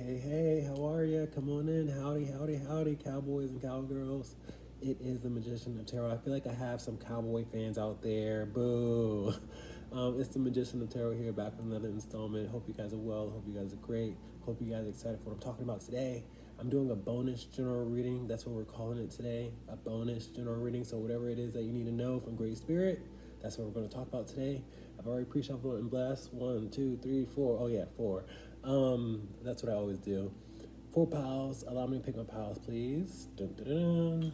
Hey, how are ya? Come on in. Howdy, cowboys and cowgirls. It is the Magician of Tarot. I feel like I have some cowboy fans out there. Boo. It's the Magician of Tarot here, back with another installment. Hope you guys are well. Hope you guys are great. Hope you guys are excited for what I'm talking about today. I'm doing a bonus general reading. That's what we're calling it today. A bonus general reading. So whatever it is that you need to know from Great Spirit, that's what we're going to talk about today. I've already pre-shuffled and blessed. 1, 2, 3, 4. Oh yeah, 4. That's what I always do. 4 piles. Allow me to pick my piles, please. Dun, dun, dun, dun.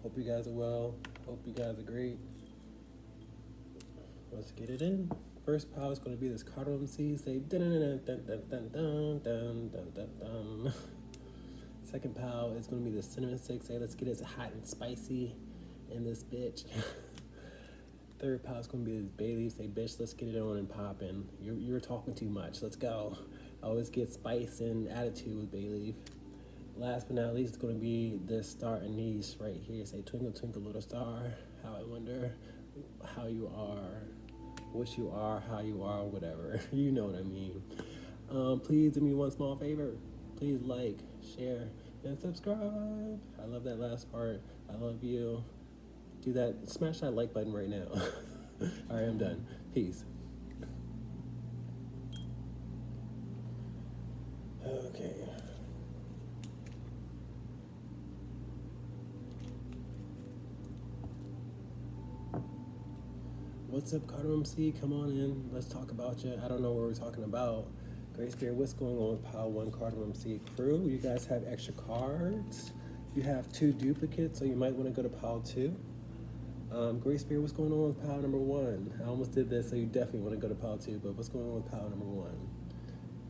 Hope you guys are well. Hope you guys are great. Let's get it in. First pile is going to be this cardamom seed. Say dun dun dun dun dun dun dun dun dun dun. Second pile is going to be the cinnamon stick. Say let's get it hot and spicy in this bitch. Third pile is going to be this bay leaf. Say, bitch, let's get it on and popping. You're talking too much. Let's go. I always get spice and attitude with bay leaf. Last but not least, it's going to be this star anise right here. Say, twinkle, twinkle, little star. How I wonder how you are, what you are, how you are, whatever. You know what I mean. Please do me one small favor. Please like, share, and subscribe. I love that last part. I love you. Do that. Smash that like button right now. All right, I'm done. Peace. Okay. What's up, Cardamom Seed? Come on in. Let's talk about you. I don't know what we're talking about. Great Spirit, what's going on with Pile 1 Cardamom Seed crew? You guys have extra cards. You have 2 duplicates, so you might want to go to Pile 2. Great Spirit, what's going on with pile number 1? I almost did this, so you definitely want to go to pile 2, but what's going on with pile number 1?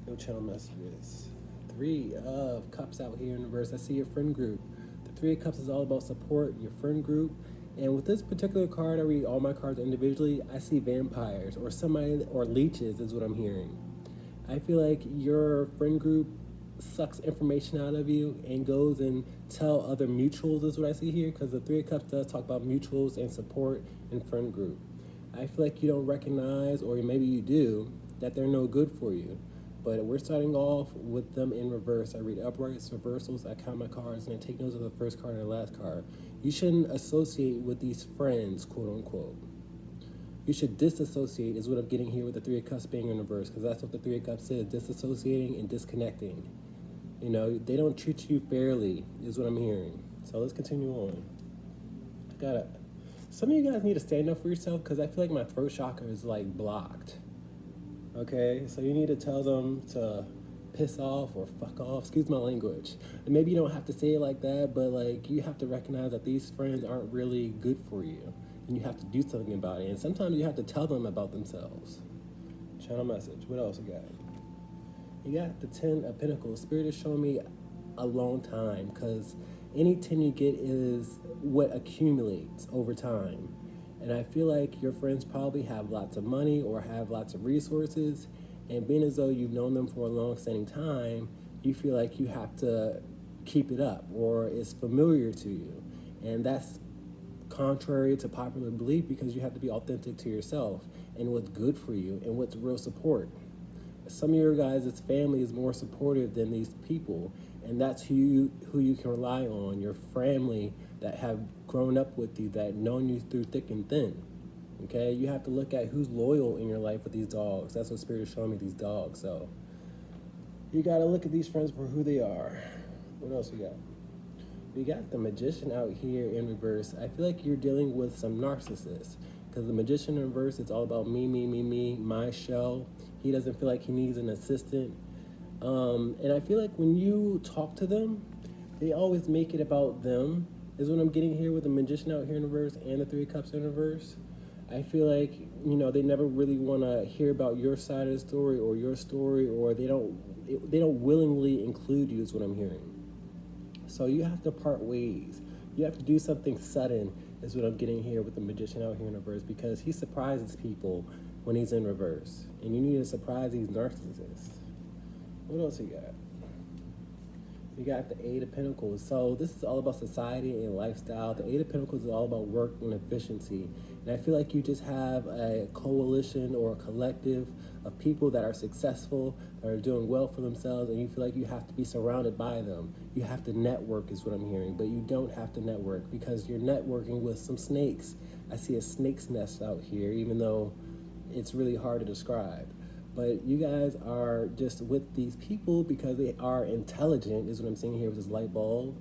No channel messages. 3 of Cups out here in reverse. I see your friend group. The 3 of Cups is all about support, your friend group. And with this particular card, I read all my cards individually. I see vampires or somebody, or leeches is what I'm hearing. I feel like your friend group sucks information out of you and goes and tell other mutuals is what I see here, because the 3 of Cups does talk about mutuals and support and friend group. I feel like you don't recognize, or maybe you do, that they're no good for you. But we're starting off with them in reverse. I read uprights, reversals, I count my cards, and I take notes of the first card and the last card. You shouldn't associate with these friends, quote unquote. You should disassociate is what I'm getting here with the 3 of Cups being in reverse, because that's what the 3 of Cups is, disassociating and disconnecting. You know, they don't treat you fairly, is what I'm hearing. So let's continue on. Some of you guys need to stand up for yourself, because I feel like my throat chakra is like blocked. Okay, so you need to tell them to piss off or fuck off, excuse my language. And maybe you don't have to say it like that, but like you have to recognize that these friends aren't really good for you. And you have to do something about it. And sometimes you have to tell them about themselves. Channel message, what else you got? You got the 10 of Pentacles. Spirit is showing me a long time, because any 10 you get is what accumulates over time. And I feel like your friends probably have lots of money or have lots of resources, and being as though you've known them for a long-standing time, you feel like you have to keep it up, or it's familiar to you. And that's contrary to popular belief, because you have to be authentic to yourself and what's good for you and what's real support. Some of your guys' family is more supportive than these people, and that's who you can rely on, your family that have grown up with you, that known you through thick and thin. Okay, you have to look at who's loyal in your life with these dogs. That's what Spirit is showing me, these dogs. So you got to look at these friends for who they are. What else we got? We got the Magician out here in reverse. I feel like you're dealing with some narcissists, because the Magician in reverse, it's all about me, my show. He doesn't feel like he needs an assistant. And I feel like when you talk to them, they always make it about them, is what I'm getting here with the Magician out here in reverse and the 3 of Cups in reverse. I feel like, you know, they never really want to hear about your side of the story, or your story, or they don't willingly include you, is what I'm hearing. So you have to part ways. You have to do something sudden, is what I'm getting here with the Magician out here in reverse, because he surprises people when he's in reverse. And you need to surprise these narcissists. What else you got? You got the Eight of Pentacles. So this is all about society and lifestyle. The Eight of Pentacles is all about work and efficiency. And I feel like you just have a coalition or a collective of people that are successful, that are doing well for themselves, and you feel like you have to be surrounded by them. You have to network is what I'm hearing, but you don't have to network because you're networking with some snakes. I see a snake's nest out here, even though it's really hard to describe. But you guys are just with these people because they are intelligent, is what I'm seeing here with this light bulb.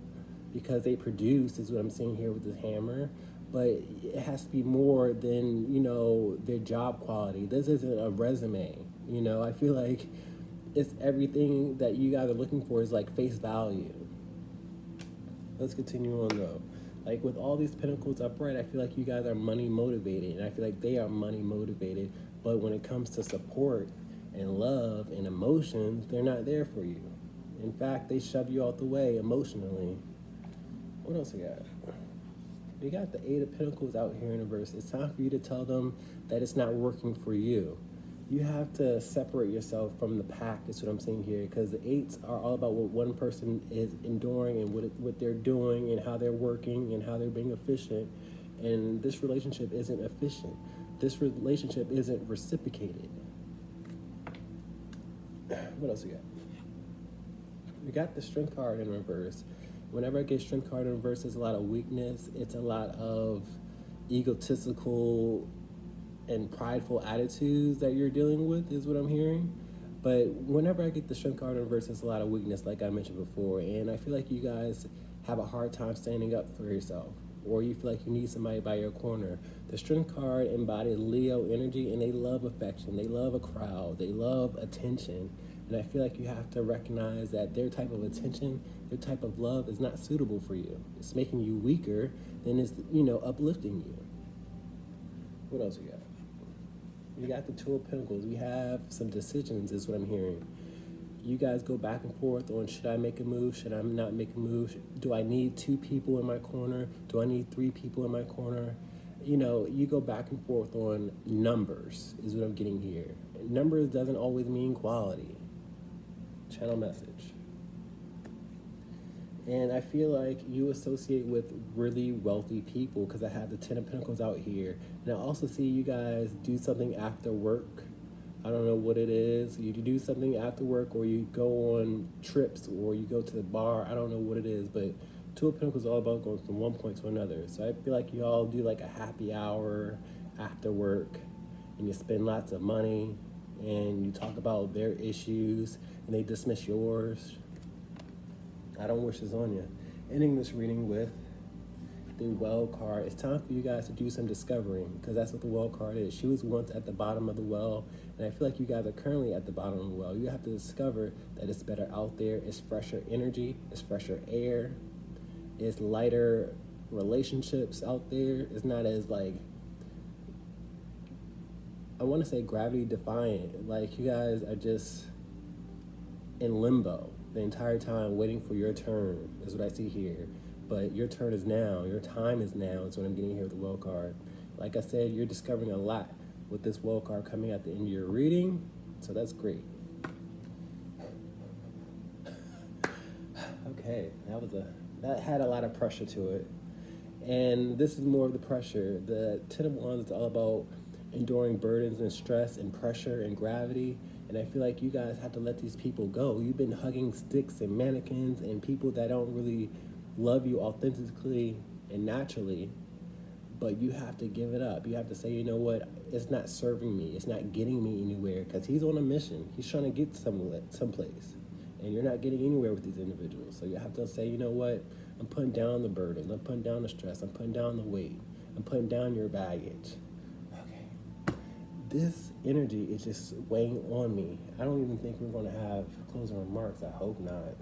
Because they produce, is what I'm seeing here with this hammer. But it has to be more than, their job quality. This isn't a resume. I feel like it's everything that you guys are looking for is like face value. Let's continue on though. Like with all these pentacles upright, I feel like you guys are money motivated, and I feel like they are money motivated. But when it comes to support and love and emotions, they're not there for you. In fact, they shove you out the way emotionally. What else we got? We got the Eight of Pentacles out here in reverse. It's time for you to tell them that it's not working for you. You have to separate yourself from the pack, is what I'm saying here, because the eights are all about what one person is enduring and what they're doing and how they're working and how they're being efficient. And this relationship isn't efficient. This relationship isn't reciprocated. What else we got? We got the Strength card in reverse. Whenever I get Strength card in reverse, there's a lot of weakness. It's a lot of egotistical and prideful attitudes that you're dealing with, is what I'm hearing. But whenever I get the Strength card in reverse, there's a lot of weakness, like I mentioned before. And I feel like you guys have a hard time standing up for yourself, or you feel like you need somebody by your corner. The Strength card embodies Leo energy, and they love affection. They love a crowd. They love attention. And I feel like you have to recognize that their type of attention, their type of love is not suitable for you. It's making you weaker than it's, uplifting you. What else we got? We got the Two of Pentacles. We have some decisions, is what I'm hearing. You guys go back and forth on, should I make a move? Should I not make a move? Do I need 2 people in my corner? Do I need 3 people in my corner? You go back and forth on numbers, is what I'm getting here. Numbers doesn't always mean quality. Channel message. And I feel like you associate with really wealthy people because I have the Ten of Pentacles out here. And I also see you guys do something after work. I don't know what it is. You do something after work, or you go on trips, or you go to the bar. I don't know what it is, but Two of Pentacles is all about going from one point to another. So I feel like you all do like a happy hour after work, and you spend lots of money, and you talk about their issues, and they dismiss yours. I don't wish this on you. Ending this reading with the Well card. It's time for you guys to do some discovering, because that's what the Well card is. She was once at the bottom of the well, and I feel like you guys are currently at the bottom of the well. You have to discover that it's better out there. It's fresher energy. It's fresher air. It's lighter relationships out there. It's not as I want to say gravity defiant. Like you guys are just in limbo the entire time waiting for your turn, is what I see here. But your turn is now. Your time is now, is what I'm getting here with the Well card. Like I said, you're discovering a lot with this Well card coming at the end of your reading, so that's great. Okay, that had a lot of pressure to it. And this is more of the pressure. The Ten of Wands is all about enduring burdens and stress and pressure and gravity. And I feel like you guys have to let these people go. You've been hugging sticks and mannequins and people that don't really love you authentically and naturally, but you have to give it up. You have to say, you know what, it's not serving me. It's not getting me anywhere, because he's on a mission. He's trying to get someplace, and you're not getting anywhere with these individuals. So you have to say, you know what, I'm putting down the burdens. I'm putting down the stress. I'm putting down the weight. I'm putting down your baggage. This energy is just weighing on me. I don't even think we're going to have closing remarks. I hope not.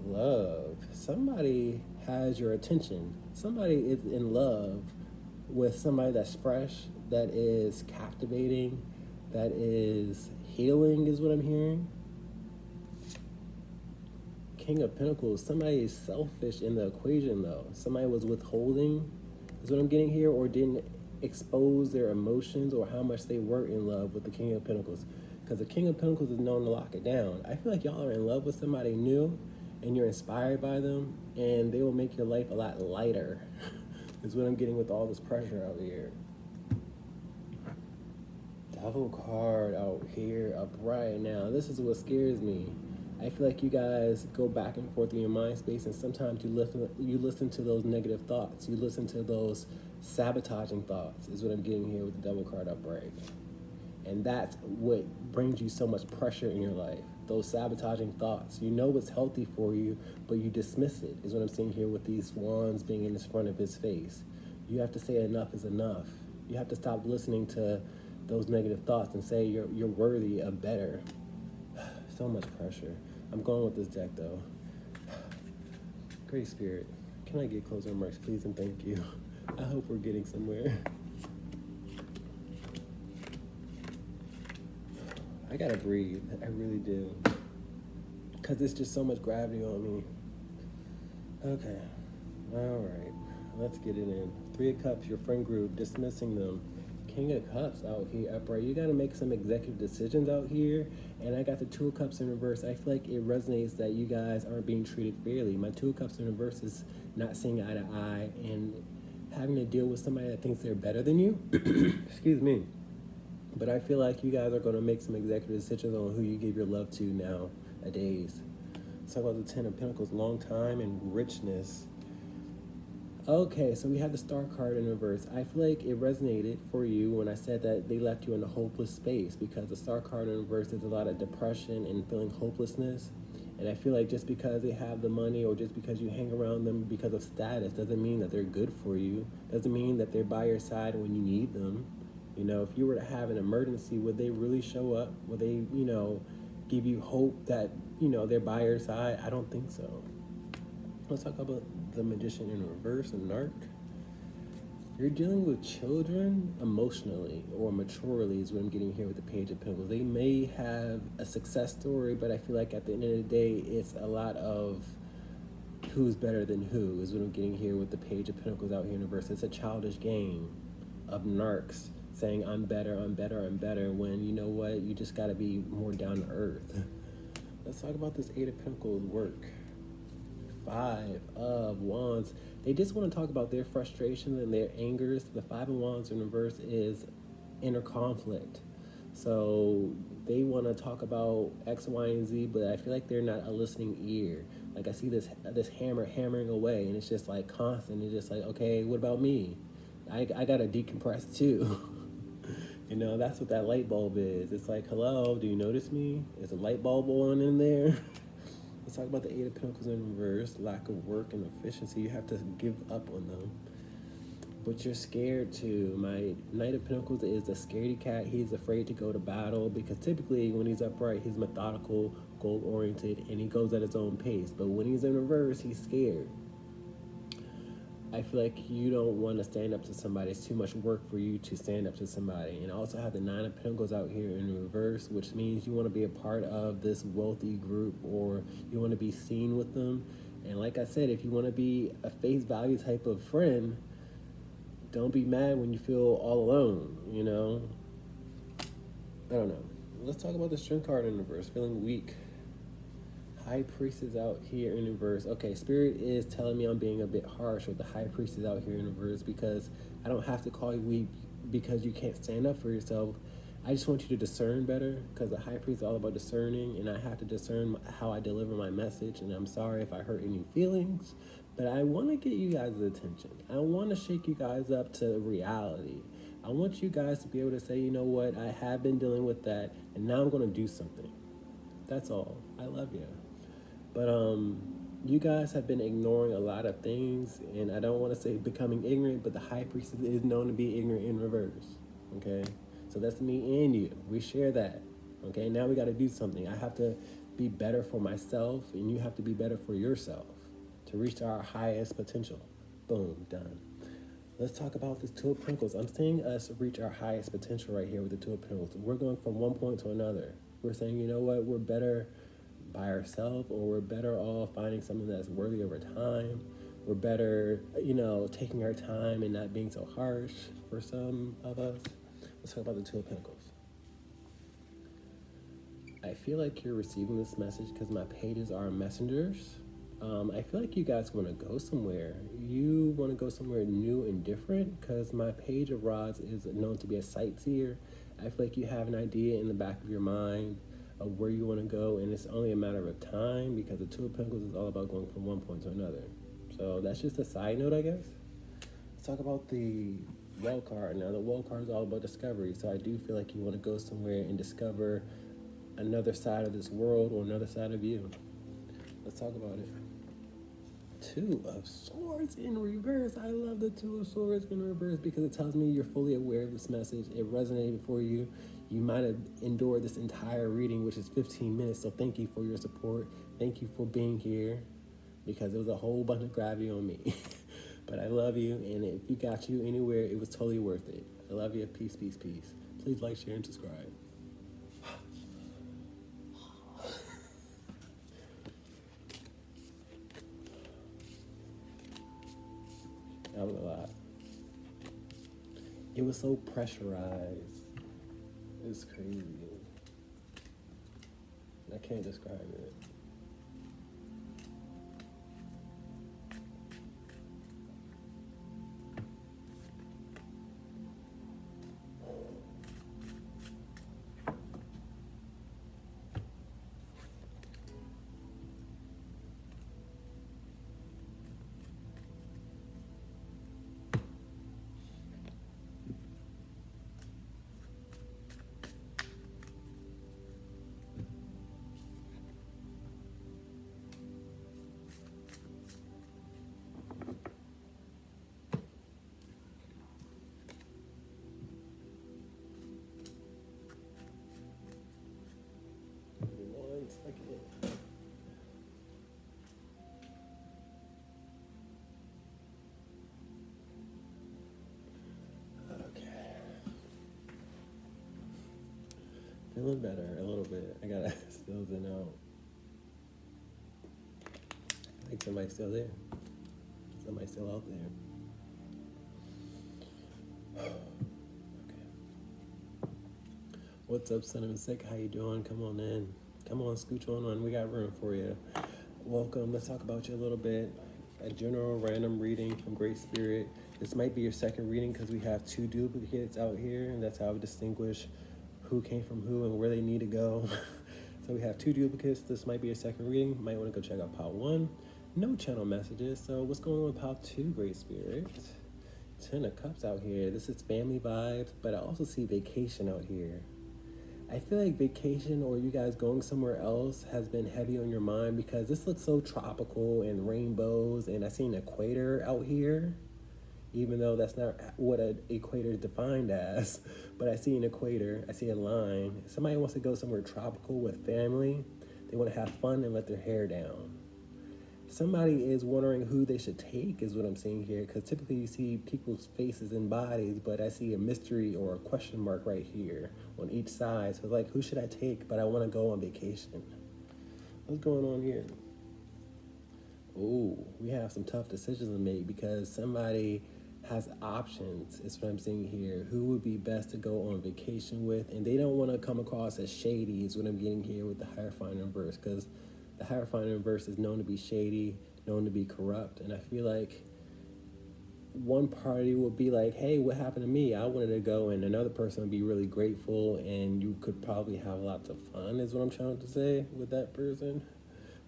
Love. Somebody has your attention. Somebody is in love with somebody that's fresh, that is captivating, that is healing, is what I'm hearing. King of Pentacles. Somebody is selfish in the equation, though. Somebody was withholding, is what I'm getting here, or didn't expose their emotions or how much they were in love with the King of Pentacles. because the King of Pentacles is known to lock it down. I feel like y'all are in love with somebody new, and you're inspired by them, and they will make your life a lot lighter. Is what I'm getting with all this pressure out here. Devil card out here up right now. This is what scares me. I feel like you guys go back and forth in your mind space, and sometimes you listen to those negative thoughts. You listen to those sabotaging thoughts, is what I'm getting here with the Devil card upright. And that's what brings you so much pressure in your life. Those sabotaging thoughts. You know what's healthy for you, but you dismiss it, is what I'm seeing here with these wands being in front of his face. You have to say enough is enough. You have to stop listening to those negative thoughts and say you're worthy of better. So much pressure. I'm going with this deck though. Great Spirit, can I get closing remarks, please, and thank you. I hope we're getting somewhere. I gotta breathe, I really do. Because there's just so much gravity on me. Okay, all right, let's get it in. 3 of Cups, your friend group, dismissing them. King of Cups out here upright. You got to make some executive decisions out here. And I got the 2 of Cups in reverse. I feel like it resonates that you guys aren't being treated fairly. My 2 of Cups in reverse is not seeing eye to eye and having to deal with somebody that thinks they're better than you. Excuse me. But I feel like you guys are going to make some executive decisions on who you give your love to nowadays. Let's talk about the 10 of Pentacles, long time and richness. Okay, so we have the Star card in reverse. I feel like it resonated for you when I said that they left you in a hopeless space, because the Star card in reverse is a lot of depression and feeling hopelessness. And I feel like just because they have the money or just because you hang around them because of status doesn't mean that they're good for you. Doesn't mean that they're by your side when you need them. You know, if you were to have an emergency, would they really show up? Would they, give you hope that, they're by your side? I don't think so. Let's talk about the Magician in reverse and Narc. You're dealing with children emotionally or maturely is what I'm getting here with the Page of Pentacles. They may have a success story, but I feel like at the end of the day, it's a lot of who's better than who is what I'm getting here with the Page of Pentacles out here in reverse. It's a childish game of narcs saying, I'm better, I'm better, I'm better, when you know what, you just got to be more down to earth. Let's talk about this 8 of Pentacles work. 5 of Wands. They just want to talk about their frustrations and their angers. The 5 of Wands in reverse is inner conflict. So they want to talk about X, Y, and Z, but I feel like they're not a listening ear. Like I see this hammer hammering away, and it's just like constant. It's just like, okay, what about me? I gotta decompress too. That's what that light bulb is. It's like, hello, do you notice me? Is a light bulb on in there? Let's talk about the 8 of Pentacles in reverse, lack of work and efficiency. You have to give up on them. But you're scared too. My Knight of Pentacles is a scaredy cat. He's afraid to go to battle because typically when he's upright, he's methodical, goal-oriented, and he goes at his own pace. But when he's in reverse, he's scared. I feel like you don't want to stand up to somebody. It's too much work for you to stand up to somebody. And I also have the 9 of Pentacles out here in reverse, which means you want to be a part of this wealthy group, or you want to be seen with them. And like I said, if you want to be a face value type of friend, don't be mad when you feel all alone, I don't know. Let's talk about the Strength card in reverse, feeling weak. High Priestess out here in reverse. Okay, Spirit is telling me I'm being a bit harsh with the High Priestess out here in reverse, because I don't have to call you weak because you can't stand up for yourself. I just want you to discern better, because the High Priest is all about discerning, and I have to discern how I deliver my message. And I'm sorry if I hurt any feelings, but I want to get you guys' attention. I want to shake you guys up to reality. I want you guys to be able to say, you know what, I have been dealing with that, and now I'm going to do something. That's all. I love you. But you guys have been ignoring a lot of things, and I don't want to say becoming ignorant, but the High Priestess is known to be ignorant in reverse, okay? So that's me and you. We share that, okay? Now we got to do something. I have to be better for myself, and you have to be better for yourself to reach our highest potential. Boom, done. Let's talk about this 2 of Pentacles. I'm seeing us reach our highest potential right here with the 2 of Pentacles. We're going from one point to another. We're saying, you know what, we're better by ourselves, or we're better off finding something that's worthy over time. We're better, taking our time and not being so harsh for some of us. Let's talk about the 2 of Pentacles. I feel like you're receiving this message because my pages are messengers. I feel like you guys want to go somewhere. You want to go somewhere new and different because my page of rods is known to be a sightseer. I feel like you have an idea in the back of your mind of where you want to go, and it's only a matter of time because the Two of Pentacles is all about going from one point to another. So that's just a side note, I guess. Let's talk about the Well card. Now, the Well card is all about discovery, so I do feel like you want to go somewhere and discover another side of this world or another side of you. Let's talk about it. Two of Swords in reverse. I love the Two of Swords in reverse because it tells me you're fully aware of this message. It resonated for you. You might have endured this entire reading, which is 15 minutes. So thank you for your support. Thank you for being here because it was a whole bunch of gravity on me. But I love you, and if you got you anywhere, it was totally worth it. I love you. Peace, peace, peace. Please like, share, and subscribe. That was a lot. It was so pressurized. It's crazy. I can't describe it. Feeling better a little bit. I gotta still zen out. I think somebody's still there. Somebody's still out there. Okay. What's up, Son of a Sick? How you doing? Come on in. Come on, scooch on. We got room for you. Welcome. Let's talk about you a little bit. A general random reading from Great Spirit. This might be your second reading because we have two duplicates out here, and that's how we distinguish who came from who and where they need to go. So we have two duplicates. This might be your second reading. You might want to go check out Pile 1. No channel messages. So what's going on with Pile 2, Great Spirit? 10 of Cups out here. This is family vibes, but I also see vacation out here. I feel like vacation or you guys going somewhere else has been heavy on your mind because this looks so tropical and rainbows, and I see an equator out here. Even though that's not what an equator is defined as, but I see an equator, I see a line. Somebody wants to go somewhere tropical with family. They want to have fun and let their hair down. Somebody is wondering who they should take is what I'm seeing here, because typically you see people's faces and bodies, but I see a mystery or a question mark right here on each side. So it's like, who should I take? But I want to go on vacation. What's going on here? Oh, we have some tough decisions to make because somebody has options, is what I'm seeing here. Who would be best to go on vacation with? And they don't want to come across as shady is what I'm getting here with the Hierophant in reverse, because the Hierophant in reverse is known to be shady, known to be corrupt. And I feel like one party will be like, hey, what happened to me? I wanted to go, and another person would be really grateful, and you could probably have lots of fun is what I'm trying to say with that person.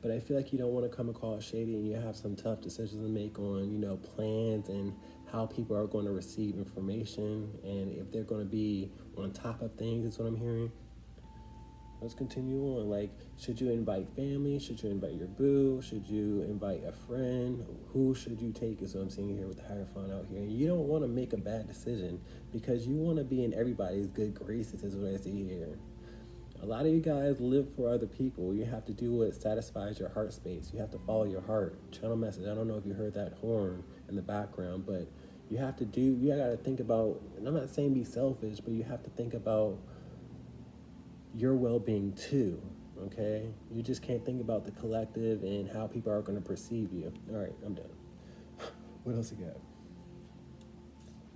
But I feel like you don't want to come across shady, and you have some tough decisions to make on, you know, plans and how people are going to receive information and if they're going to be on top of things is what I'm hearing. Let's continue on. Like, should you invite family? Should you invite your boo? Should you invite a friend? Who should you take is what I'm seeing here with the Hierophant out here. And you don't want to make a bad decision because you want to be in everybody's good graces is what I see here. A lot of you guys live for other people. You have to do what satisfies your heart space. You have to follow your heart. Channel message. I don't know if you heard that horn in the background, but you have to do, you got to think about, and I'm not saying be selfish, but you have to think about your well-being too, okay? You just can't think about the collective and how people are going to perceive you. All right, I'm done. What else you got?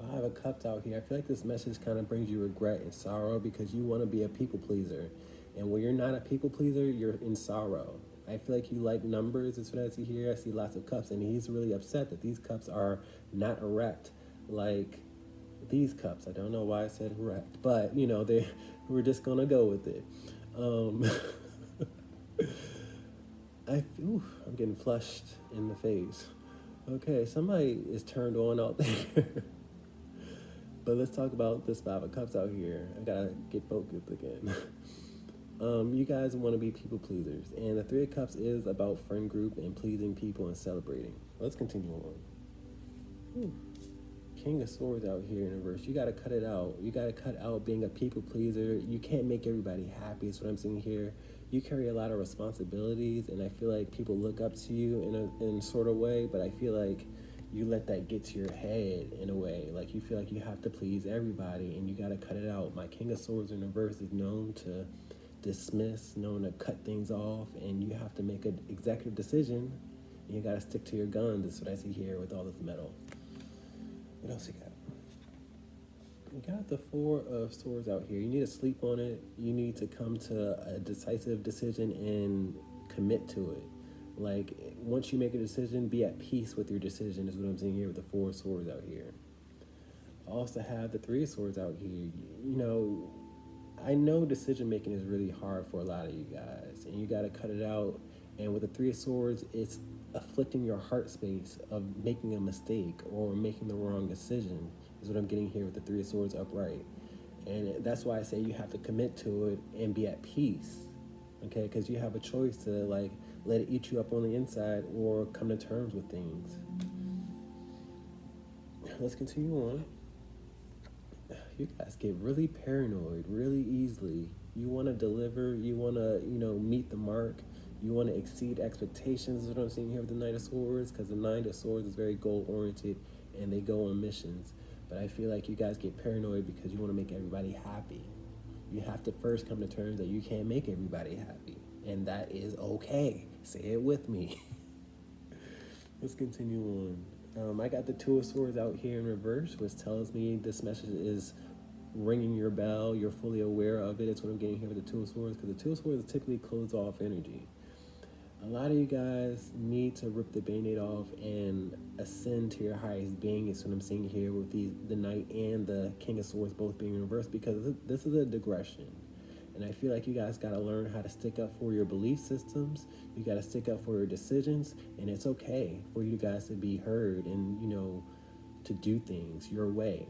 5 of Cups out here. I feel like this message kind of brings you regret and sorrow because you want to be a people pleaser. And when you're not a people pleaser, you're in sorrow. I feel like you like numbers. That's what I see here. I see lots of cups, and he's really upset that these cups are not erect like these cups. I don't know why I said erect, but you know, we're just gonna go with it. Um, I'm getting flushed in the face. Okay, somebody is turned on out there. But let's talk about this Five of Cups out here. I gotta get focused again. You guys want to be people pleasers, and the Three of Cups is about friend group and pleasing people and celebrating. Let's continue on. Whew. King of Swords out here in reverse. You gotta cut it out. You gotta cut out being a people pleaser. You can't make everybody happy. Is what I'm seeing here. You carry a lot of responsibilities, and I feel like people look up to you in a sort of way. But I feel like you let that get to your head in a way. Like you feel like you have to please everybody, and you gotta cut it out. My King of Swords in reverse is known to dismiss, known to cut things off, and you have to make an executive decision. And you gotta stick to your guns. That's what I see here with all this metal. What else you got? You got the Four of Swords out here. You need to sleep on it. You need to come to a decisive decision and commit to it. Like, once you make a decision, be at peace with your decision is what I'm seeing here with the Four of Swords out here. I also have the Three of Swords out here. You know, I know decision making is really hard for a lot of you guys, and you got to cut it out. And with the Three of Swords, it's afflicting your heart space of making a mistake or making the wrong decision is what I'm getting here with the Three of Swords upright. And that's why I say you have to commit to it and be at peace, okay? Because you have a choice to like let it eat you up on the inside or come to terms with things. Let's continue on. You guys get really paranoid really easily. You want to deliver, you want to, meet the mark. You want to exceed expectations, is what I'm seeing here with the Knight of Swords, because the Knight of Swords is very goal-oriented, and they go on missions. But I feel like you guys get paranoid because you want to make everybody happy. You have to first come to terms that you can't make everybody happy, and that is okay. Say it with me. Let's continue on. I got the Two of Swords out here in reverse, which tells me this message is ringing your bell. You're fully aware of it. It's what I'm getting here with the Two of Swords, because the Two of Swords typically close off energy. A lot of you guys need to rip the Band-Aid off and ascend to your highest being. Is what I'm seeing here with the Knight and the King of Swords both being in reverse, because this is a digression. And I feel like you guys got to learn how to stick up for your belief systems. You got to stick up for your decisions, and it's okay for you guys to be heard and, to do things your way,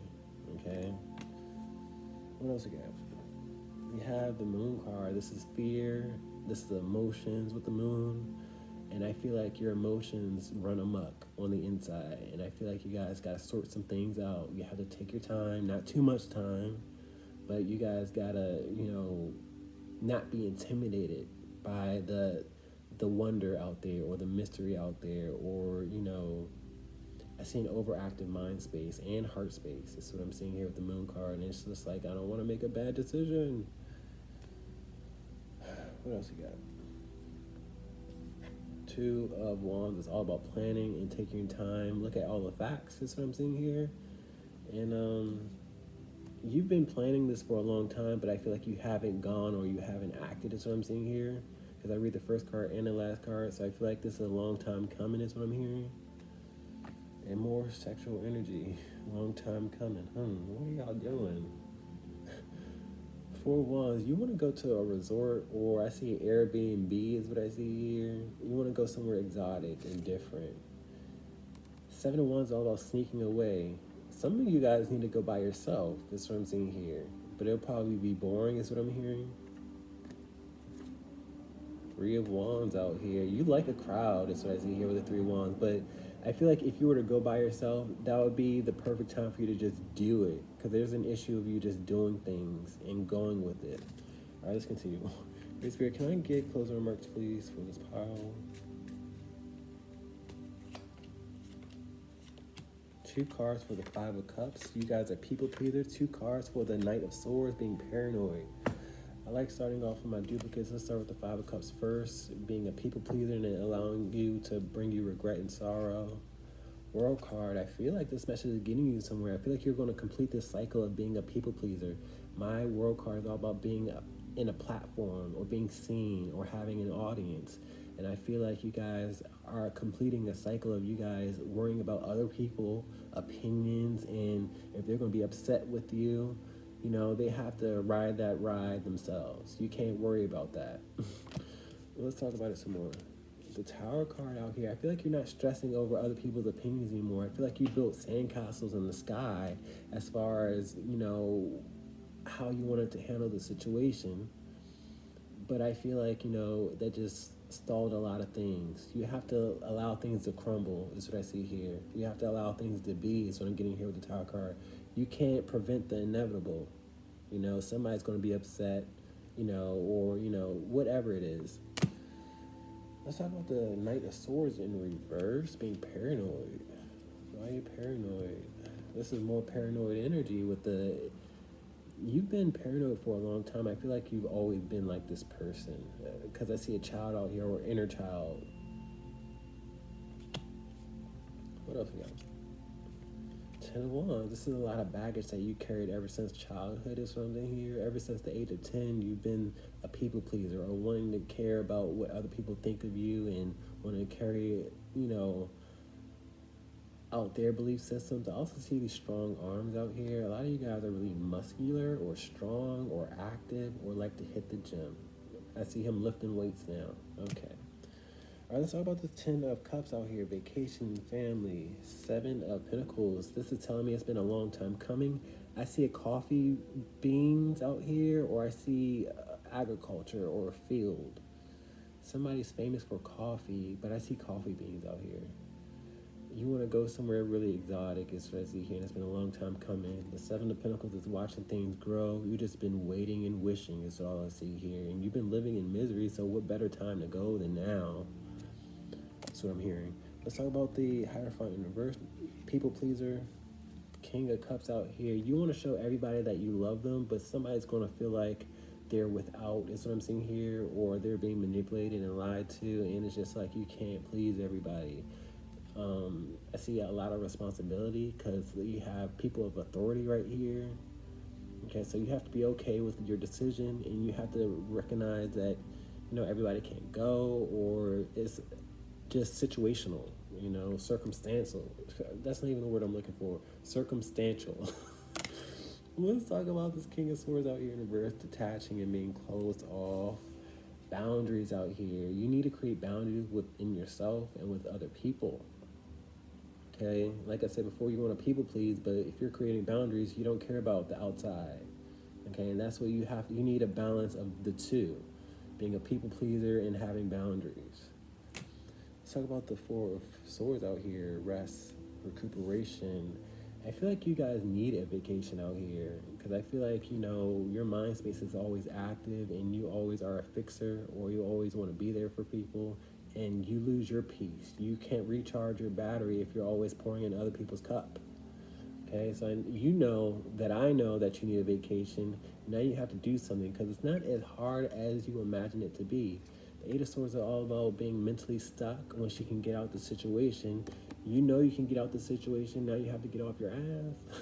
okay? What else we got? We have the Moon card. This is fear. This is emotions with the Moon. And I feel like your emotions run amok on the inside. And I feel like you guys got to sort some things out. You have to take your time, not too much time. But you guys got to, not be intimidated by the wonder out there or the mystery out there or, I see an overactive mind space and heart space. That's what I'm seeing here with the Moon card. And it's just like, I don't want to make a bad decision. What else you got? Two of Wands is all about planning and taking your time. Look at all the facts. That's what I'm seeing here. And you've been planning this for a long time, but I feel like you haven't gone or you haven't acted. That's what I'm seeing here. Because I read the first card and the last card. So I feel like this is a long time coming is what I'm hearing. And more sexual energy. Long time coming. What are y'all doing? Four Wands, you want to go to a resort, or I see an Airbnb is what I see here. You want to go somewhere exotic and different. Seven of Wands is all about sneaking away. Some of you guys need to go by yourself. That's what I'm seeing here. But it'll probably be boring is what I'm hearing. Three of Wands out here. You like a crowd, that's what I see here with the Three of Wands. But I feel like if you were to go by yourself, that would be the perfect time for you to just do it. Because there's an issue of you just doing things and going with it. All right, let's continue. Great Spirit, can I get closing remarks, please, for this pile? Two cards for the Five of Cups. You guys are people pleasers. Two cards for the Knight of Swords, being paranoid. I like starting off with my duplicates. Let's start with the Five of Cups first, being a people pleaser and allowing you to bring you regret and sorrow. World card, I feel like this message is getting you somewhere. I feel like you're going to complete this cycle of being a people pleaser. My World card is all about being in a platform or being seen or having an audience. And I feel like you guys are completing a cycle of you guys worrying about other people opinions, and if they're going to be upset with you, you know, they have to ride that ride themselves. You can't worry about that. Let's talk about it some more. The Tower card out here, I feel like you're not stressing over other people's opinions anymore. I feel like you built sandcastles in the sky as far as, you know, how you wanted to handle the situation. But I feel like, you know, that just stalled a lot of things. You have to allow things to crumble, is what I see here. You have to allow things to be, is what I'm getting here with the Tower card. You can't prevent the inevitable. You know, somebody's going to be upset, you know, or, you know, whatever it is. Let's talk about the Knight of Swords in reverse, being paranoid. Why are you paranoid? This is more paranoid energy with the... You've been paranoid for a long time. I feel like you've always been like this person. Because I see a child out here, or inner child. What else we got? 10 of Wands. This is a lot of baggage that you carried ever since childhood is something here. Ever since the age of 10, you've been a people pleaser, or wanting to care about what other people think of you, and wanting to carry, you know, out their belief systems. I also see these strong arms out here. A lot of you guys are really muscular or strong or active or like to hit the gym. I see him lifting weights now. Okay. All right, let's talk about the 10 of Cups out here. Vacation, family, 7 of Pentacles. This is telling me it's been a long time coming. I see a coffee beans out here, or I see agriculture or a field. Somebody's famous for coffee, but I see coffee beans out here. You want to go somewhere really exotic, is what I see here, and it's been a long time coming. The 7 of Pentacles is watching things grow. You've just been waiting and wishing, is all I see here. And you've been living in misery, so what better time to go than now? That's what I'm hearing. Let's talk about the Hierophant in reverse. People pleaser, King of Cups out here. You want to show everybody that you love them, but somebody's going to feel like they're without, is what I'm seeing here, or they're being manipulated and lied to, and it's just like you can't please everybody. I see a lot of responsibility because you have people of authority right here. Okay, so you have to be okay with your decision, and you have to recognize that, you know, everybody can't go, or it's just situational, you know, circumstantial. That's not even the word I'm looking for. Circumstantial. Let's talk about this King of Swords out here in reverse, detaching and being closed off. Boundaries out here. You need to create boundaries within yourself and with other people. Okay, like I said before, you want to people please, but if you're creating boundaries, you don't care about the outside. Okay, and that's what you have. You need a balance of the two, being a people pleaser and having boundaries. Let's talk about the 4 of Swords out here. Rest, recuperation. I feel like you guys need a vacation out here, because I feel like, you know, your mind space is always active, and you always are a fixer, or you always want to be there for people, and you lose your peace. You can't recharge your battery if you're always pouring in other people's cup. Okay, so you know that I know that you need a vacation. Now you have to do something, because it's not as hard as you imagine it to be. The 8 of Swords are all about being mentally stuck. Once you can get out the situation, you know you can get out the situation. Now you have to get off your ass.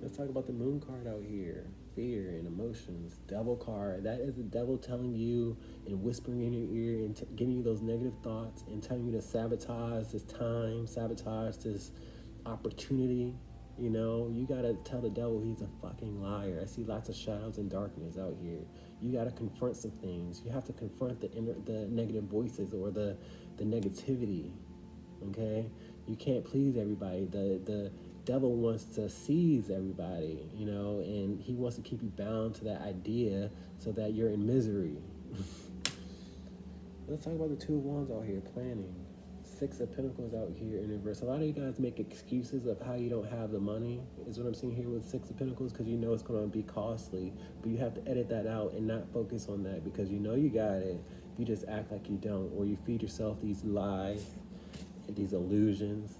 Let's talk about the Moon card out here. Fear and emotions. Devil card. That is the devil telling you and whispering in your ear and giving you those negative thoughts and telling you to sabotage this time, sabotage this opportunity. You know, you gotta tell the devil he's a fucking liar. I see lots of shadows and darkness out here. You gotta confront some things. You have to confront the negative voices, or the negativity. Okay, you can't please everybody. The devil wants to seize everybody, you know, and he wants to keep you bound to that idea so that you're in misery. Let's talk about the 2 of Wands out here, planning. 6 of Pentacles out here in reverse. A lot of you guys make excuses of how you don't have the money, is what I'm seeing here with 6 of Pentacles, because you know it's going to be costly, but you have to edit that out and not focus on that, because you know you got it. You just act like you don't, or you feed yourself these lies, these illusions.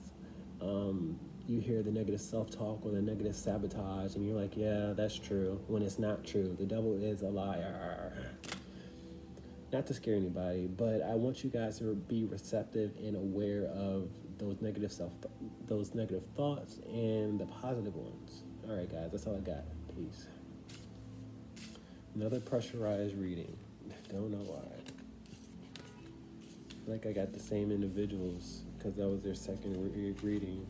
You hear the negative self-talk or the negative sabotage, and you're like, yeah, that's true, when it's not true. The devil is a liar. Not to scare anybody, but I want you guys to be receptive and aware of those negative thoughts and the positive ones. All right, guys, that's all I got. Peace. Another pressurized reading. Don't know why. I feel like I got the same individuals because that was their second reading.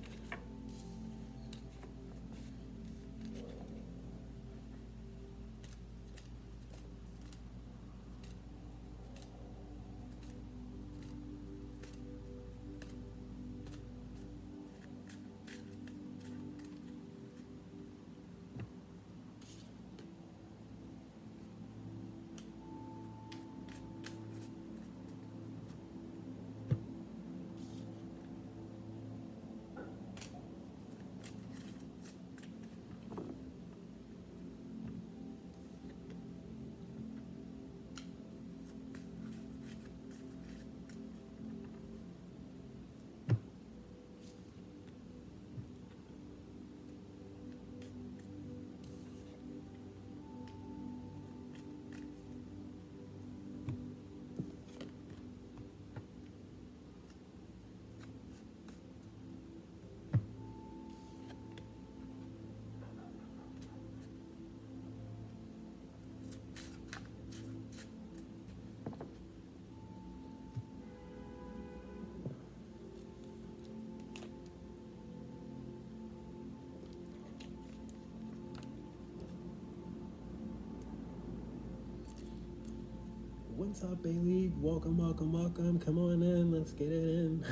What's up, Bailey? Welcome, welcome, welcome. Come on in. Let's get it in.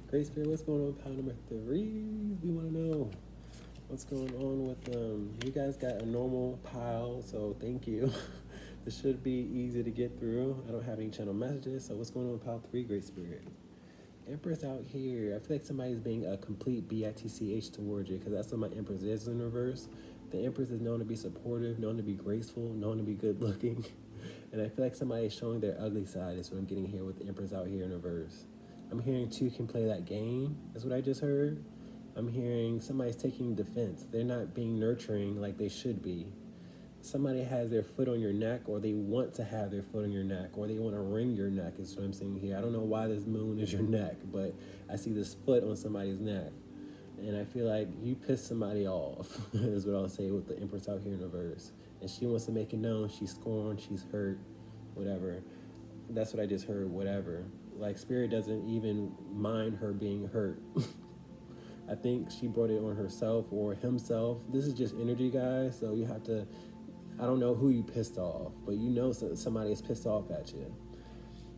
Great Spirit, what's going on with pile number 3? We want to know what's going on with you guys got a normal pile, so thank you. This should be easy to get through. I don't have any channel messages, so what's going on with pile 3, Great Spirit? Empress out here. I feel like somebody's being a complete bitch towards you because that's what my Empress is in reverse. The Empress is known to be supportive, known to be graceful, known to be good looking. And I feel like somebody is showing their ugly side is what I'm getting here with the Empress out here in reverse. I'm hearing 2 can play that game. That's what I just heard. I'm hearing somebody's taking defense. They're not being nurturing like they should be. Somebody has their foot on your neck, or they want to have their foot on your neck, or they want to wring your neck is what I'm seeing here. I don't know why this moon is your neck, but I see this foot on somebody's neck. And I feel like you pissed somebody off, is what I'll say with the Empress out here in reverse. And she wants to make it known she's scorned, she's hurt, whatever. That's what I just heard, whatever. Like, Spirit doesn't even mind her being hurt. I think she brought it on herself or himself. This is just energy, guys, so you have to, I don't know who you pissed off, but you know somebody is pissed off at you.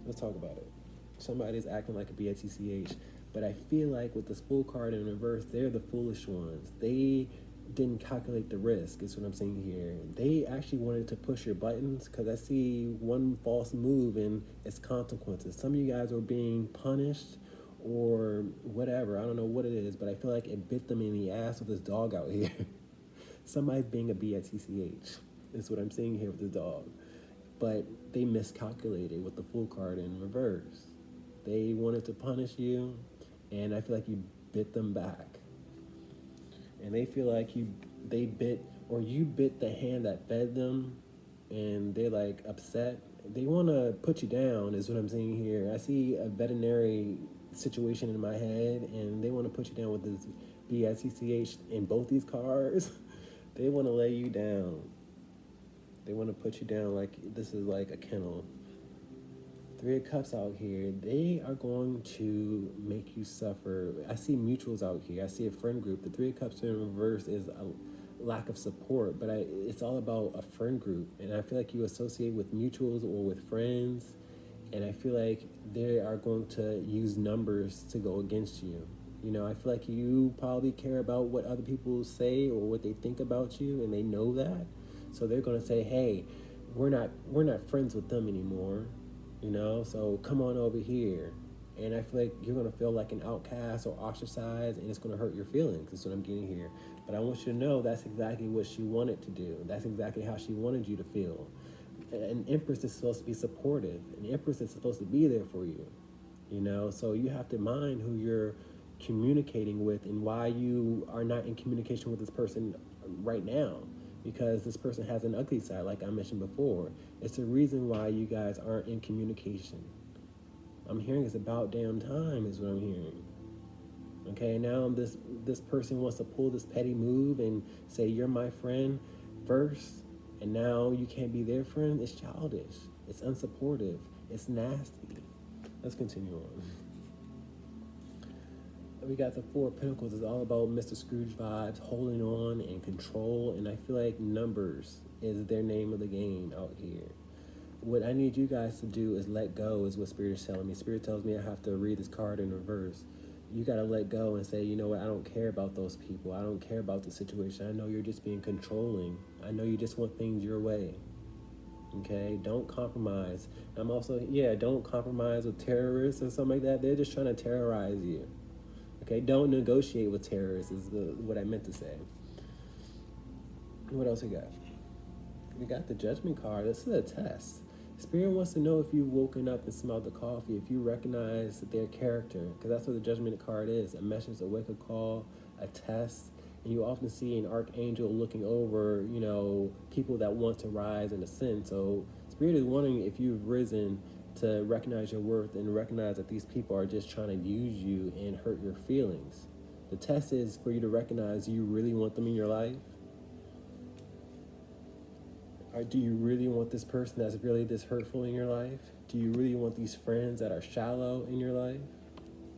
Let's talk about it. Somebody's acting like a bitch. But I feel like with this Fool card in reverse, they're the foolish ones. They didn't calculate the risk, is what I'm saying here. They actually wanted to push your buttons because I see one false move and it's consequences. Some of you guys are being punished or whatever. I don't know what it is, but I feel like it bit them in the ass with this dog out here. Somebody's being a bitch, is what I'm seeing here with this dog. But they miscalculated with the Fool card in reverse. They wanted to punish you, and I feel like you bit them back. And they feel like you bit the hand that fed them, and they're like upset. They want to put you down, is what I'm seeing here. I see a veterinary situation in my head, and they want to put you down with this BICCH in both these cards. They want to lay you down. They want to put you down like this is like a kennel. 3 of Cups out here, they are going to make you suffer. I see mutuals out here. I see a friend group. The 3 of Cups in reverse is a lack of support, but it's all about a friend group. And I feel like you associate with mutuals or with friends, and I feel like they are going to use numbers to go against you. You know, I feel like you probably care about what other people say or what they think about you, and they know that. So they're going to say, hey, we're not friends with them anymore. You know, so come on over here. And I feel like you're going to feel like an outcast or ostracized, and it's going to hurt your feelings. That's what I'm getting here. But I want you to know that's exactly what she wanted to do. That's exactly how she wanted you to feel. An Empress is supposed to be supportive. An Empress is supposed to be there for you. You know, so you have to mind who you're communicating with and why you are not in communication with this person right now. Because this person has an ugly side, like I mentioned before. It's the reason why you guys aren't in communication. I'm hearing it's about damn time is what I'm hearing. Okay, now this person wants to pull this petty move and say, you're my friend first. And now you can't be their friend. It's childish. It's unsupportive. It's nasty. Let's continue on. We got the Four of Pentacles. It's all about Mr. Scrooge vibes, holding on and control. And I feel like numbers is their name of the game out here. What I need you guys to do is let go, is what Spirit is telling me. Spirit tells me I have to read this card in reverse. You got to let go and say, you know what, I don't care about those people. I don't care about the situation. I know you're just being controlling. I know you just want things your way. Okay, don't compromise. I'm also, don't compromise with terrorists or something like that. They're just trying to terrorize you. Okay, don't negotiate with terrorists is what I meant to say. What else we got? We got the Judgment card. This is a test. Spirit wants to know if you've woken up and smelled the coffee, if you recognize their character, because that's what the Judgment card is, a message, a wake-up call, a test. And you often see an archangel looking over, people that want to rise and ascend. So Spirit is wondering if you've risen to recognize your worth and recognize that these people are just trying to use you and hurt your feelings. The test is for you to recognize, do you really want them in your life? Or do you really want this person that's really this hurtful in your life? Do you really want these friends that are shallow in your life?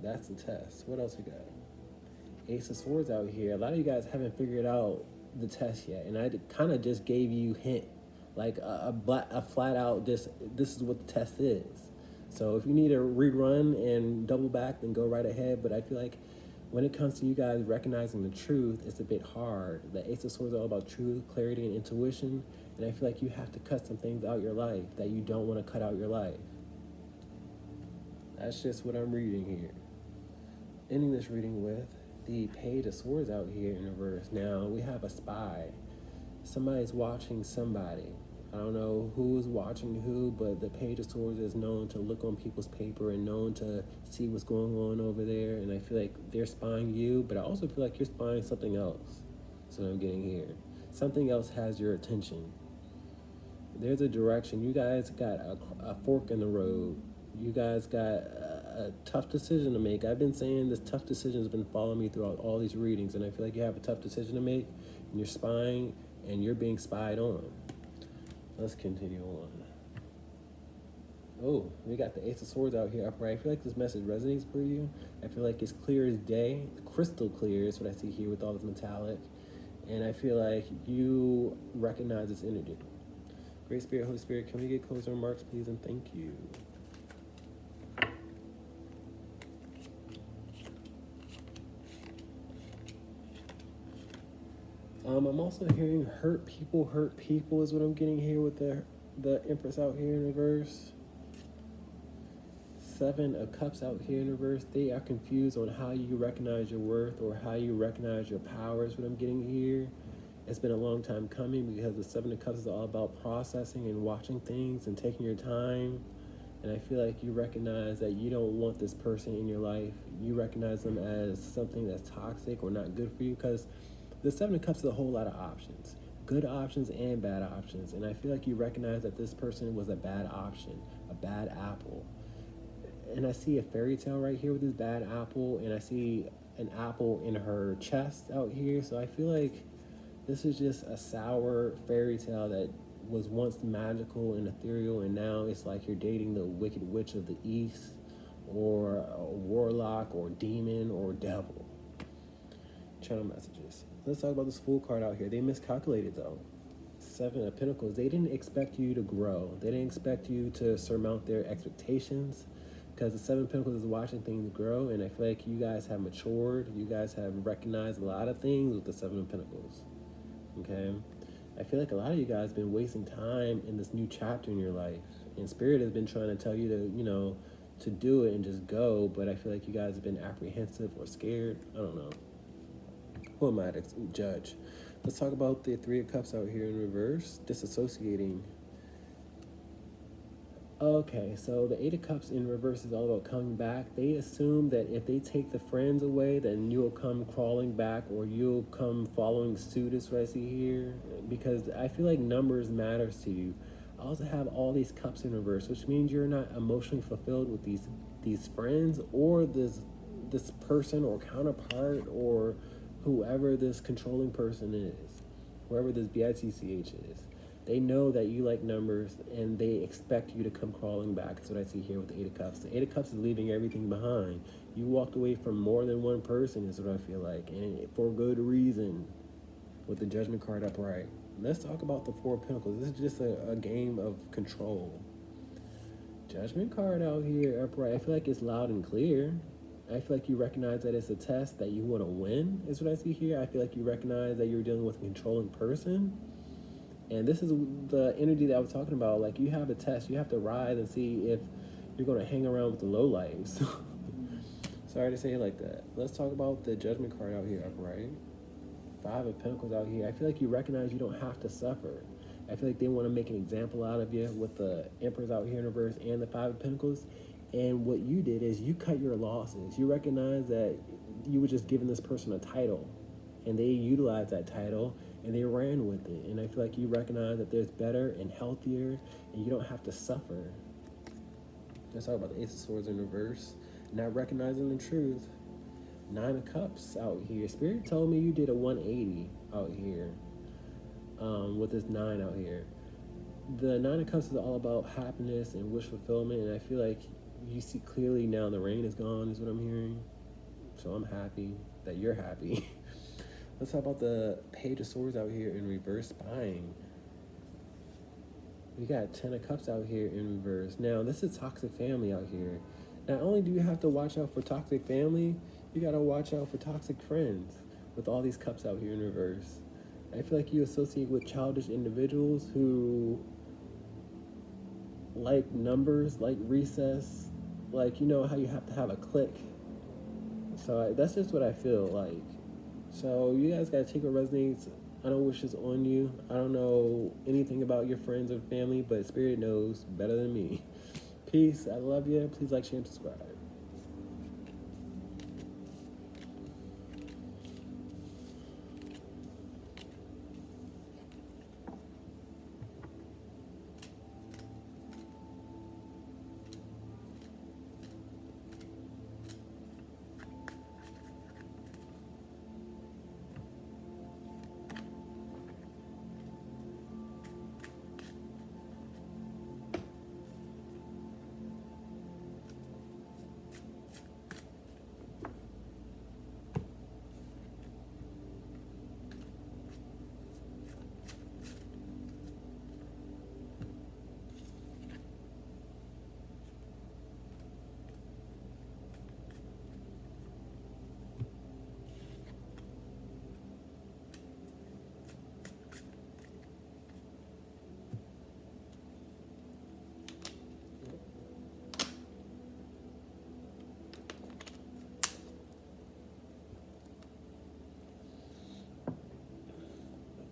That's the test. What else we got? Ace of Swords out here. A lot of you guys haven't figured out the test yet, and I kind of just gave you hint, like a flat out, this is what the test is. So if you need a rerun and double back, then go right ahead. But I feel like when it comes to you guys recognizing the truth, it's a bit hard. The Ace of Swords is all about truth, clarity, and intuition. And I feel like you have to cut some things out your life that you don't want to cut out your life. That's just what I'm reading here. Ending this reading with the Page of Swords out here in reverse. Now, we have a spy. Somebody's watching somebody. I don't know who's watching who, but the Page of Swords is known to look on people's paper and known to see what's going on over there. And I feel like they're spying you, but I also feel like you're spying something else. That's what I'm getting here. Something else has your attention. There's a direction. You guys got a fork in the road. You guys got a tough decision to make. I've been saying this tough decision has been following me throughout all these readings, and I feel like you have a tough decision to make, and you're spying, and you're being spied on. Let's continue on. Oh, we got the Ace of Swords out here upright. I feel like this message resonates for you. I feel like it's clear as day, crystal clear is what I see here with all this metallic, and I feel like you recognize this energy. Great Spirit, Holy Spirit, can we get closing remarks, please, and thank you. I'm also hearing hurt people is what I'm getting here with the Empress out here in reverse. 7 of Cups out here in reverse. They are confused on how you recognize your worth or how you recognize your power is what I'm getting here. It's been a long time coming because the 7 of Cups is all about processing and watching things and taking your time. And I feel like you recognize that you don't want this person in your life. You recognize them as something that's toxic or not good for you, because the 7 of Cups is a whole lot of options. Good options and bad options. And I feel like you recognize that this person was a bad option, a bad apple. And I see a fairy tale right here with this bad apple, and I see an apple in her chest out here. So I feel like this is just a sour fairy tale that was once magical and ethereal, and now it's like you're dating the wicked witch of the east, or a warlock, or demon, or devil. Channel messages. Let's talk about this Fool card out here. They miscalculated though. 7 of Pentacles. They didn't expect you to grow. They didn't expect you to surmount their expectations, because the 7 of Pentacles is watching things grow, and I feel like you guys have matured. You guys have recognized a lot of things with the 7 of Pentacles. Okay? I feel like a lot of you guys have been wasting time in this new chapter in your life, and Spirit has been trying to tell you to, to do it and just go, but I feel like you guys have been apprehensive or scared. I don't know. Who am I to judge? Let's talk about the 3 of Cups out here in reverse, disassociating. Okay, so the 8 of Cups in reverse is all about coming back. They assume that if they take the friends away, then you'll come crawling back, or you'll come following suit, is what I see here. Because I feel like numbers matters to you. I also have all these cups in reverse, which means you're not emotionally fulfilled with these friends, or this person or counterpart, or whoever this controlling person is, whoever this BITCH is. They know that you like numbers, and they expect you to come crawling back. That's what I see here with the Eight of Cups. The Eight of Cups is leaving everything behind. You walked away from more than one person, is what I feel like, and for good reason, with the Judgment card upright. Let's talk about the Four of Pentacles. This is just a game of control. Judgment card out here upright. I feel like it's loud and clear. I feel like you recognize that it's a test that you want to win, is what I see here. I feel like you recognize that you're dealing with a controlling person. And this is the energy that I was talking about. Like, you have a test. You have to rise and see if you're going to hang around with the lowlifes. Sorry to say it like that. Let's talk about the Judgment card out here upright. Five of Pentacles out here. I feel like you recognize you don't have to suffer. I feel like they want to make an example out of you with the Empress out here in reverse and the Five of Pentacles. And what you did is you cut your losses. You recognize that you were just giving this person a title, and they utilized that title and they ran with it. And I feel like you recognize that there's better and healthier, and you don't have to suffer. Let's talk about the Ace of Swords in reverse. Not recognizing the truth. Nine of Cups out here. Spirit told me you did a 180 out here with this 9 out here. The Nine of Cups is all about happiness and wish fulfillment, and I feel like you see clearly now the rain is gone, is what I'm hearing. So I'm happy that you're happy. Let's talk about the Page of Swords out here in reverse spying. We got 10 of Cups out here in reverse. Now, this is toxic family out here. Not only do you have to watch out for toxic family, you got to watch out for toxic friends with all these cups out here in reverse. I feel like you associate with childish individuals who like numbers, like recess, like, you know how you have to have a clique. So that's just what I feel like. So you guys got to take what resonates. I don't wish this on you. I don't know anything about your friends or family, but Spirit knows better than me. Peace. I love you. Please like, share, and subscribe.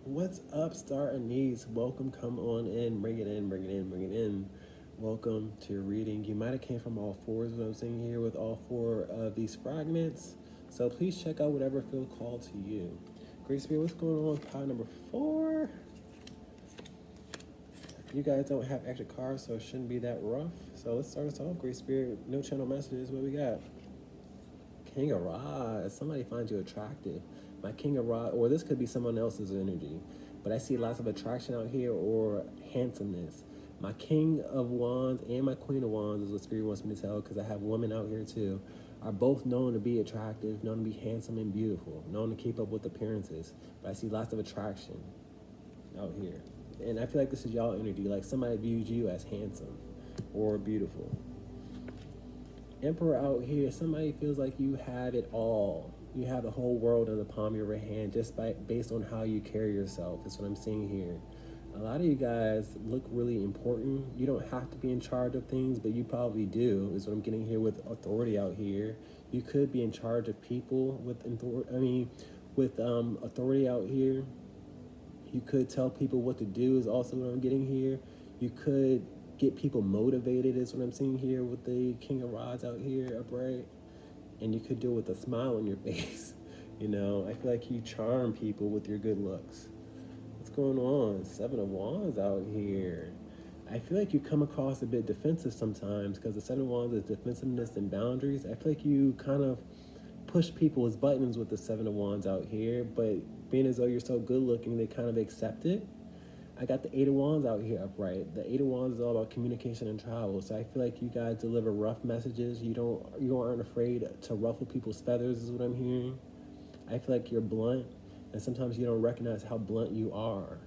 What's up, Star Anise? Welcome. Come on in. Bring it in. Bring it in. Bring it in. Welcome to your reading. You might have came from all fours, what I'm saying here, with all four of these fragments. So please check out whatever feels called to you. Great Spirit, what's going on with pile number 4? You guys don't have extra cards, so it shouldn't be that rough. So let's start us off. Great Spirit, no channel messages. What we got? King of Rods. Somebody finds you attractive. My King of Rods, or this could be someone else's energy, but I see lots of attraction out here or handsomeness. My King of Wands and my Queen of Wands is what Spirit wants me to tell, because I have women out here too, are both known to be attractive, known to be handsome and beautiful, known to keep up with appearances, but I see lots of attraction out here. And I feel like this is y'all energy, like somebody views you as handsome or beautiful. Emperor out here, somebody feels like you have it all. You have the whole world in the palm of your hand just based on how you carry yourself. That's what I'm seeing here. A lot of you guys look really important. You don't have to be in charge of things, but you probably do, is what I'm getting here with authority out here. You could be in charge of people with authority out here. You could tell people what to do is also what I'm getting here. You could get people motivated is what I'm seeing here with the King of Rods out here upright. And you could do it with a smile on your face. You know, I feel like you charm people with your good looks. What's going on? 7 of Wands out here. I feel like you come across a bit defensive sometimes, because the 7 of Wands is defensiveness and boundaries. I feel like you kind of push people's buttons with the 7 of Wands out here, but being as though you're so good looking, they kind of accept it. I got the Eight of Wands out here upright. The Eight of Wands is all about communication and travel. So I feel like you guys deliver rough messages. You aren't afraid to ruffle people's feathers, is what I'm hearing. I feel like you're blunt, and sometimes you don't recognize how blunt you are,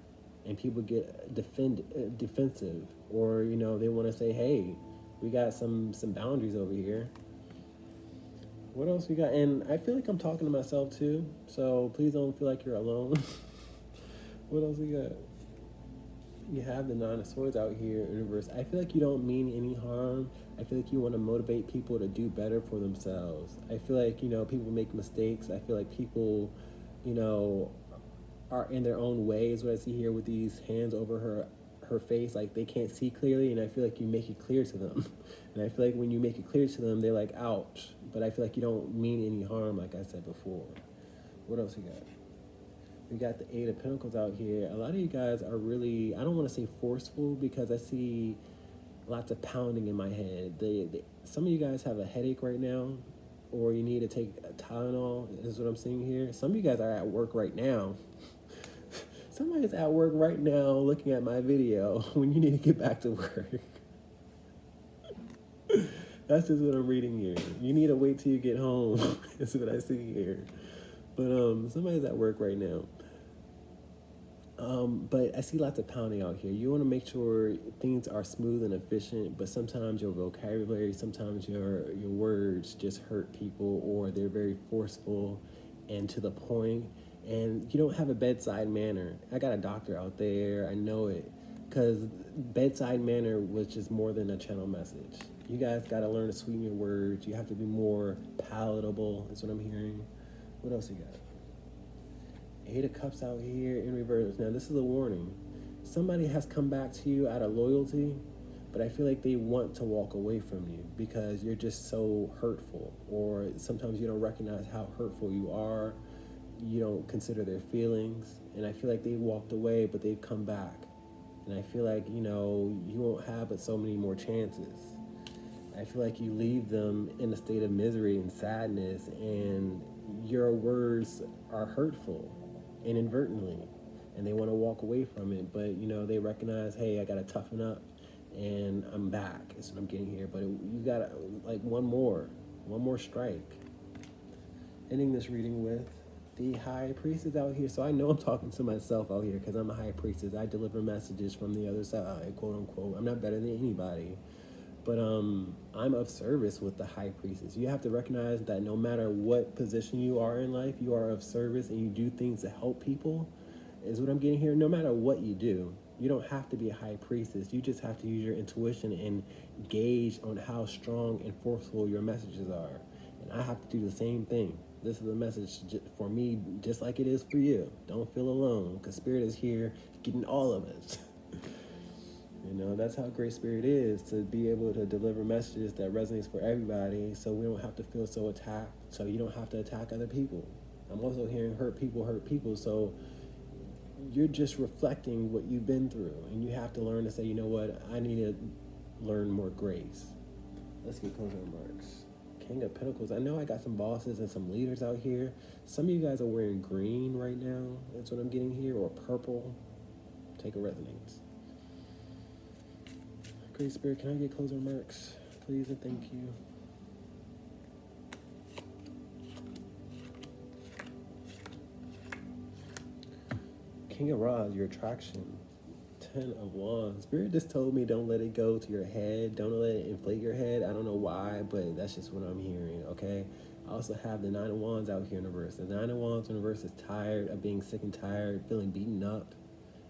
and people get defensive, or they want to say, "Hey, we got some boundaries over here." What else we got? And I feel like I'm talking to myself too, so please don't feel like you're alone. What else we got? You have the Nine of Swords out here in reverse. I feel like you don't mean any harm. I feel like you want to motivate people to do better for themselves. I feel like, people make mistakes. I feel like people, are in their own ways. What I see here with these hands over her face, like they can't see clearly, and I feel like you make it clear to them. And I feel like when you make it clear to them, they're like, ouch. But I feel like you don't mean any harm, like I said before. What else we got? We got the Eight of Pentacles out here. A lot of you guys are really, I don't want to say forceful, because I see lots of pounding in my head. Some of you guys have a headache right now, or you need to take a Tylenol, is what I'm seeing here. Some of you guys are at work right now. Somebody's at work right now looking at my video when you need to get back to work. That's just what I'm reading here. You need to wait till you get home. That's what I see here. But somebody's at work right now. But I see lots of pounding out here. You want to make sure things are smooth and efficient, but sometimes your vocabulary, sometimes your words just hurt people, or they're very forceful and to the point, and you don't have a bedside manner. I got a doctor out there, I know it, because bedside manner was just more than a channel message. You guys got to learn to sweeten your words. You have to be more palatable, is what I'm hearing. What else you got? Eight of Cups out here in reverse. Now, this is a warning. Somebody has come back to you out of loyalty, but I feel like they want to walk away from you because you're just so hurtful, or sometimes you don't recognize how hurtful you are. You don't consider their feelings, and I feel like they walked away, but they've come back. And I feel like, you won't have but so many more chances. I feel like you leave them in a state of misery and sadness, and your words are hurtful inadvertently, and they want to walk away from it, but they recognize, hey, I gotta toughen up, and I'm back. That's what I'm getting here. But you gotta, like, one more strike. Ending this reading with the High Priestess out here. So I know I'm talking to myself out here because I'm a High Priestess. I deliver messages from the other side, quote unquote. I'm not better than anybody, but I'm of service with the High Priestess. You have to recognize that no matter what position you are in life, you are of service, and you do things to help people, is what I'm getting here. No matter what you do, you don't have to be a High Priestess. You just have to use your intuition and gauge on how strong and forceful your messages are. And I have to do the same thing. This is a message for me, just like it is for you. Don't feel alone, because Spirit is here getting all of us. That's how great Spirit is, to be able to deliver messages that resonates for everybody, so we don't have to feel so attacked, so you don't have to attack other people. I'm also hearing hurt people, so you're just reflecting what you've been through, and you have to learn to say, you know what, I need to learn more grace. Let's get closing remarks. King of Pentacles. I know I got some bosses and some leaders out here. Some of you guys are wearing green right now. That's what I'm getting here, or purple. Take a resonance. Great Spirit, can I get closing remarks, please, and thank you. King of Rods, your attraction. 10 of Wands. Spirit just told me don't let it go to your head. Don't let it inflate your head. I don't know why, but that's just what I'm hearing, okay? I also have the 9 of Wands out here in reverse. The 9 of Wands in reverse is tired of being sick and tired, feeling beaten up,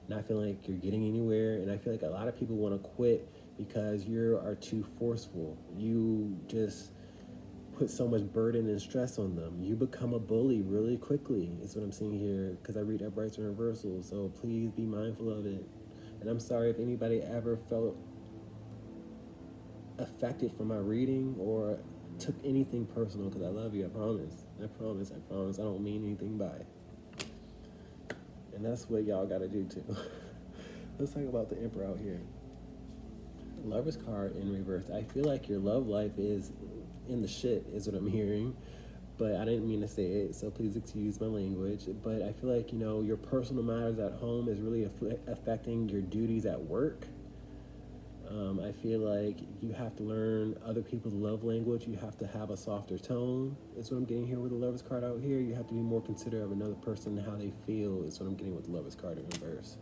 not feeling like you're getting anywhere. And I feel like a lot of people want to quit because you are too forceful. You just put so much burden and stress on them. You become a bully really quickly, is what I'm seeing here, because I read uprights and reversals, so please be mindful of it. And I'm sorry if anybody ever felt affected from my reading or took anything personal, because I love you, I promise. I promise. I don't mean anything by it. And that's what y'all gotta do too. Let's talk about the Emperor out here. Lover's card in reverse. I feel like your love life is in the shit, is what I'm hearing. but I didn't mean to say it, so please excuse my language. But I feel like, your personal matters at home is really affecting your duties at work. I feel like you have to learn other people's love language. You have to have a softer tone. That's what I'm getting here with the Lover's card out here. You have to be more considerate of another person and how they feel is what I'm getting with the Lover's card in reverse.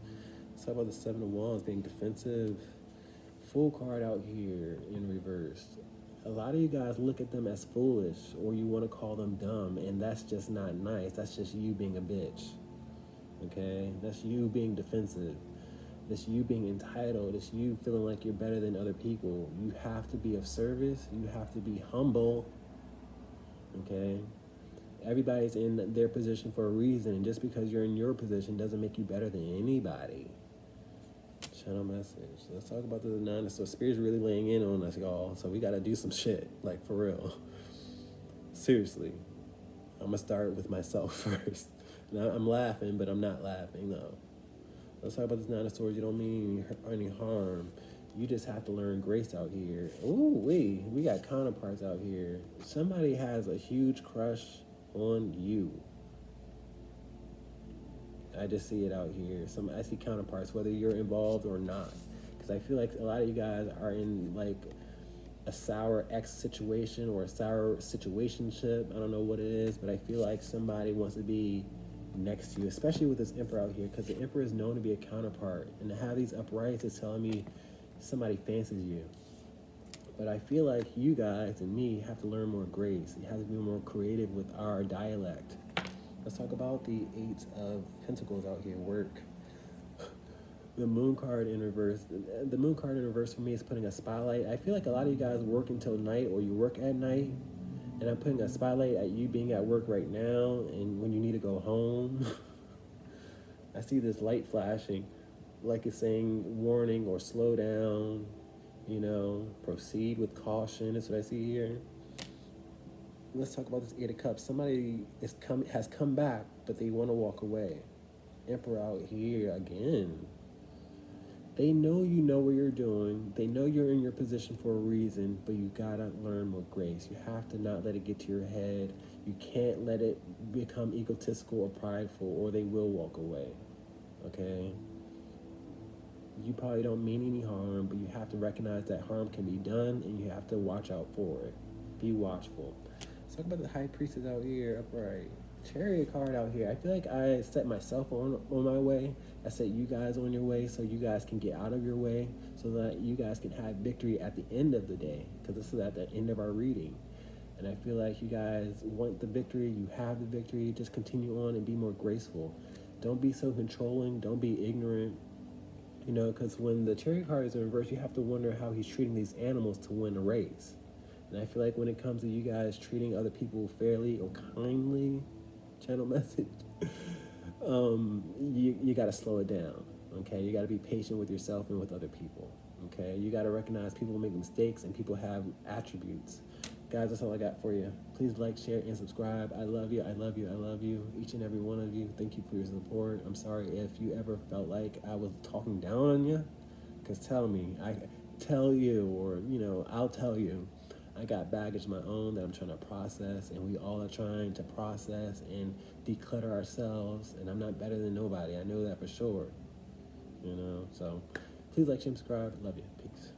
Let's talk about the Seven of Wands being defensive. Fool card out here in reverse. A lot of you guys look at them as foolish, or you want to call them dumb, and that's just not nice. That's just you being a bitch. Okay? That's you being defensive. That's you being entitled. It's you feeling like you're better than other people. You have to be of service. You have to be humble. Okay? Everybody's in their position for a reason, and just because you're in your position doesn't make you better than anybody. Channel message. Let's talk about the Nine. So Spirit's really laying in on us, y'all. So we got to do some shit, like for real. Seriously. I'm going to start with myself first. Now, I'm laughing, but I'm not laughing, no. Let's talk about this Nine of Swords. You don't mean any harm. You just have to learn grace out here. Ooh, we got counterparts out here. Somebody has a huge crush on you. I just see it out here. I see counterparts, whether you're involved or not. Because I feel like a lot of you guys are in like a sour ex situation or a sour situationship. I don't know what it is, but I feel like somebody wants to be next to you, especially with this Emperor out here, because the Emperor is known to be a counterpart. And to have these uprights is telling me somebody fancies you. But I feel like you guys and me have to learn more grace. You have to be more creative with our dialect. Let's talk about the Eight of Pentacles out here, work. The Moon card in reverse. The Moon card in reverse for me is putting a spotlight. I feel like a lot of you guys work until night or you work at night. And I'm putting a spotlight at you being at work right now and when you need to go home. I see this light flashing like it's saying warning or slow down, proceed with caution. That's what I see here. Let's talk about this Eight of Cups. Somebody has come back, but they want to walk away. Emperor out here again. They know you know what you're doing. They know you're in your position for a reason, but you gotta learn with grace. You have to not let it get to your head. You can't let it become egotistical or prideful, or they will walk away. Okay? You probably don't mean any harm, but you have to recognize that harm can be done, and you have to watch out for it. Be watchful. Let's talk about the High Priestess out here, upright. Chariot card out here. I feel like I set myself on my way. I set you guys on your way so you guys can get out of your way so that you guys can have victory at the end of the day, because this is at the end of our reading. And I feel like you guys want the victory. You have the victory. Just continue on and be more graceful. Don't be so controlling. Don't be ignorant. Because when the Chariot card is in reverse, you have to wonder how he's treating these animals to win a race. And I feel like when it comes to you guys treating other people fairly or kindly, channel message, you got to slow it down, okay? You got to be patient with yourself and with other people, okay? You got to recognize people make mistakes and people have attributes. Guys, that's all I got for you. Please like, share, and subscribe. I love you. I love you. I love you. Each and every one of you. Thank you for your support. I'm sorry if you ever felt like I was talking down on you, because tell me. I tell you, or, I'll tell you. I got baggage of my own that I'm trying to process, and we all are trying to process and declutter ourselves, and I'm not better than nobody. I know that for sure, So please like, share, subscribe. Love you. Peace.